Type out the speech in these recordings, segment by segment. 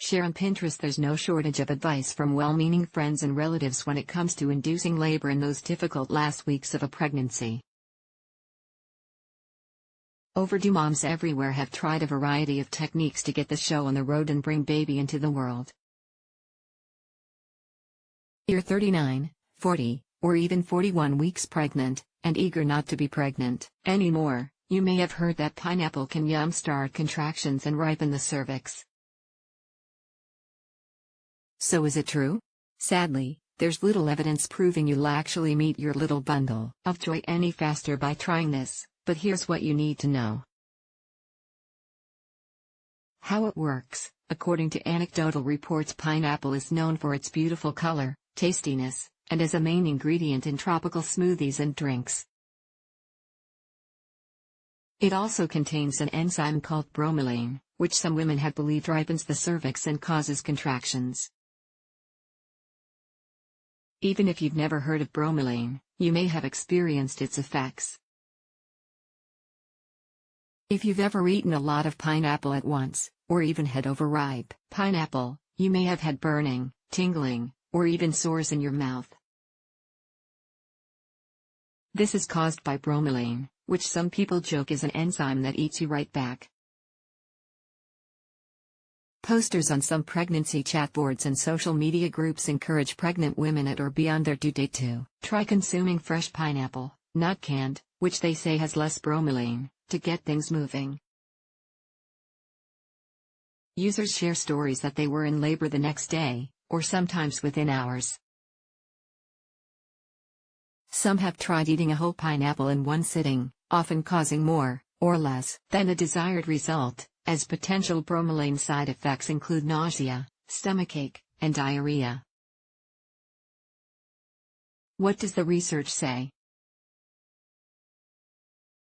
share on Pinterest. There's no shortage of advice from well-meaning friends and relatives when it comes to inducing labor in those difficult last weeks of a pregnancy. Overdue moms everywhere have tried a variety of techniques to get the show on the road and bring baby into the world. You're 39, 40, or even 41 weeks pregnant, and eager not to be pregnant anymore. You may have heard that pineapple can jumpstart contractions and ripen the cervix. So is it true? Sadly, there's little evidence proving you'll actually meet your little bundle of joy any faster by trying this, but here's what you need to know. How it works. According to anecdotal reports, pineapple is known for its beautiful color, tastiness, and as a main ingredient in tropical smoothies and drinks. It also contains an enzyme called bromelain, which some women have believed ripens the cervix and causes contractions. Even if you've never heard of bromelain, you may have experienced its effects. If you've ever eaten a lot of pineapple at once, or even had overripe pineapple, you may have had burning, tingling, or even sores in your mouth. This is caused by bromelain, which some people joke is an enzyme that eats you right back. Posters on some pregnancy chat boards and social media groups encourage pregnant women at or beyond their due date to try consuming fresh pineapple, not canned, which they say has less bromelain, to get things moving. Users share stories that they were in labor the next day, or sometimes within hours. Some have tried eating a whole pineapple in one sitting, often causing more, or less, than the desired result, as potential bromelain side effects include nausea, stomachache, and diarrhea. What does the research say?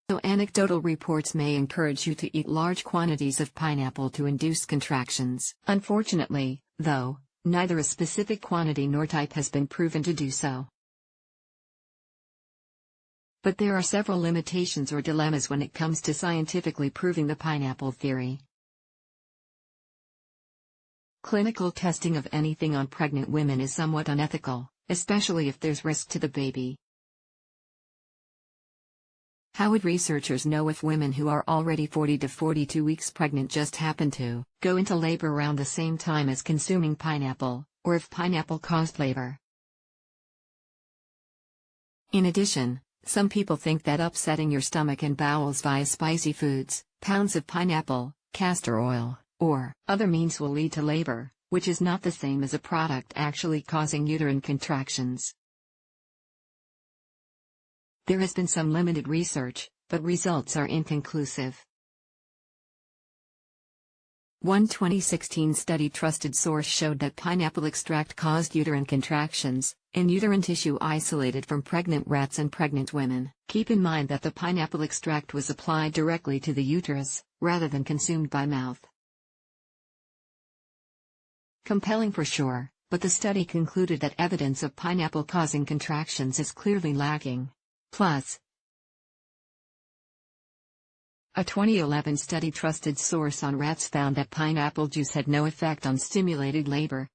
So anecdotal reports may encourage you to eat large quantities of pineapple to induce contractions. Unfortunately, though, neither a specific quantity nor type has been proven to do so. But there are several limitations or dilemmas when it comes to scientifically proving the pineapple theory. Clinical testing of anything on pregnant women is somewhat unethical, especially if there's risk to the baby. How would researchers know if women who are already 40 to 42 weeks pregnant just happen to go into labor around the same time as consuming pineapple, or if pineapple caused labor? In addition, some people think that upsetting your stomach and bowels via spicy foods, pounds of pineapple, castor oil, or other means will lead to labor, which is not the same as a product actually causing uterine contractions. There has been some limited research, but results are inconclusive. One 2016 study trusted source showed that pineapple extract caused uterine contractions in uterine tissue isolated from pregnant rats and pregnant women. Keep in mind that the pineapple extract was applied directly to the uterus, rather than consumed by mouth. Compelling for sure, but the study concluded that evidence of pineapple causing contractions is clearly lacking. Plus, a 2011 study trusted source on rats found that pineapple juice had no effect on stimulated labor.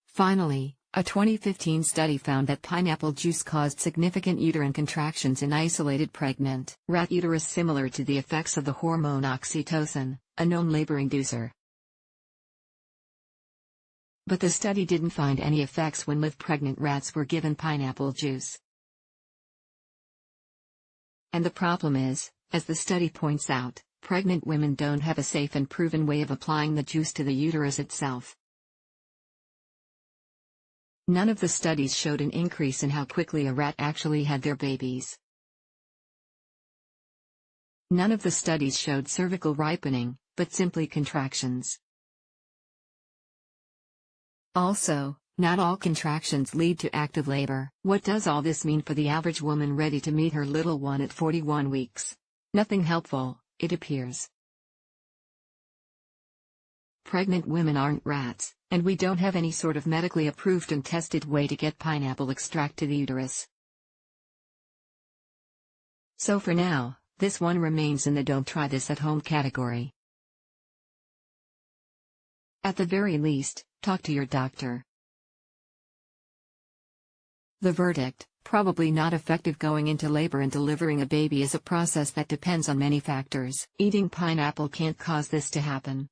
Finally, a 2015 study found that pineapple juice caused significant uterine contractions in isolated pregnant rat uterus, similar to the effects of the hormone oxytocin, a known labor inducer. But the study didn't find any effects when live pregnant rats were given pineapple juice. And the problem is, as the study points out, pregnant women don't have a safe and proven way of applying the juice to the uterus itself. None of the studies showed an increase in how quickly a rat actually had their babies. None of the studies showed cervical ripening, but simply contractions. Also, not all contractions lead to active labor. What does all this mean for the average woman ready to meet her little one at 41 weeks? Nothing helpful, it appears. Pregnant women aren't rats, and we don't have any sort of medically approved and tested way to get pineapple extract to the uterus. So for now, this one remains in the don't try this at home category. At the very least, talk to your doctor. The verdict: probably not effective. Going into labor and delivering a baby is a process that depends on many factors. Eating pineapple can't cause this to happen.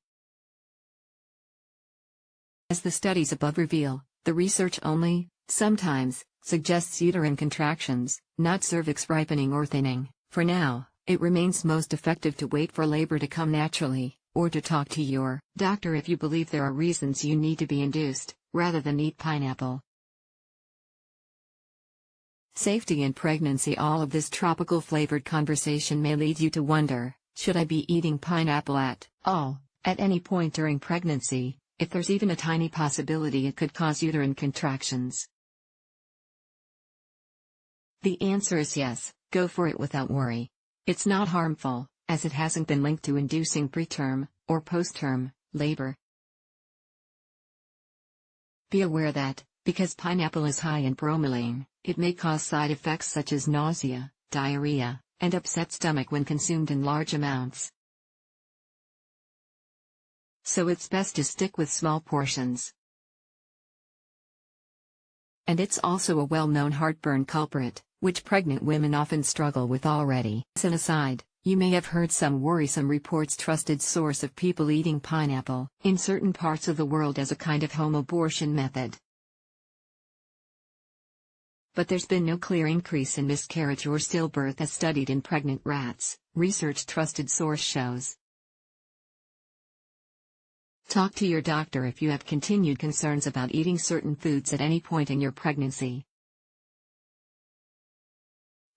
As the studies above reveal, the research only, sometimes, suggests uterine contractions, not cervix ripening or thinning. For now, it remains most effective to wait for labor to come naturally, or to talk to your doctor if you believe there are reasons you need to be induced, rather than eat pineapple. Safety in pregnancy. All of this tropical flavored conversation may lead you to wonder, should I be eating pineapple at all, at any point during pregnancy, if there's even a tiny possibility it could cause uterine contractions? The answer is yes, go for it without worry. It's not harmful, as it hasn't been linked to inducing preterm, or postterm, labor. Be aware that, because pineapple is high in bromelain, it may cause side effects such as nausea, diarrhea, and upset stomach when consumed in large amounts. So it's best to stick with small portions. And it's also a well-known heartburn culprit, which pregnant women often struggle with already. As an aside, you may have heard some worrisome reports. Trusted source of people eating pineapple in certain parts of the world as a kind of home abortion method. But there's been no clear increase in miscarriage or stillbirth as studied in pregnant rats, research trusted source shows. Talk to your doctor if you have continued concerns about eating certain foods at any point in your pregnancy.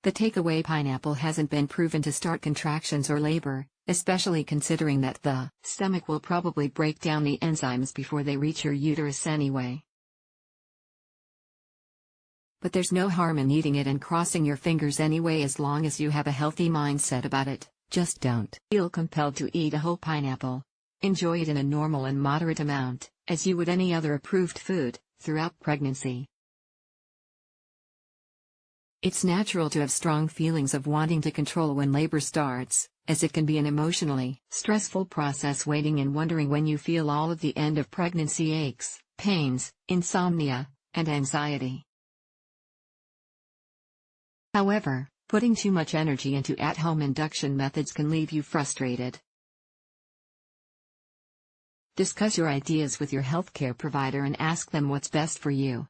The takeaway: pineapple hasn't been proven to start contractions or labor, especially considering that the stomach will probably break down the enzymes before they reach your uterus anyway. But there's no harm in eating it and crossing your fingers anyway, as long as you have a healthy mindset about it. Just don't feel compelled to eat a whole pineapple. Enjoy it in a normal and moderate amount, as you would any other approved food, throughout pregnancy. It's natural to have strong feelings of wanting to control when labor starts, as it can be an emotionally stressful process, waiting and wondering when you feel all of the end of pregnancy aches, pains, insomnia, and anxiety. However, putting too much energy into at-home induction methods can leave you frustrated. Discuss your ideas with your healthcare provider and ask them what's best for you.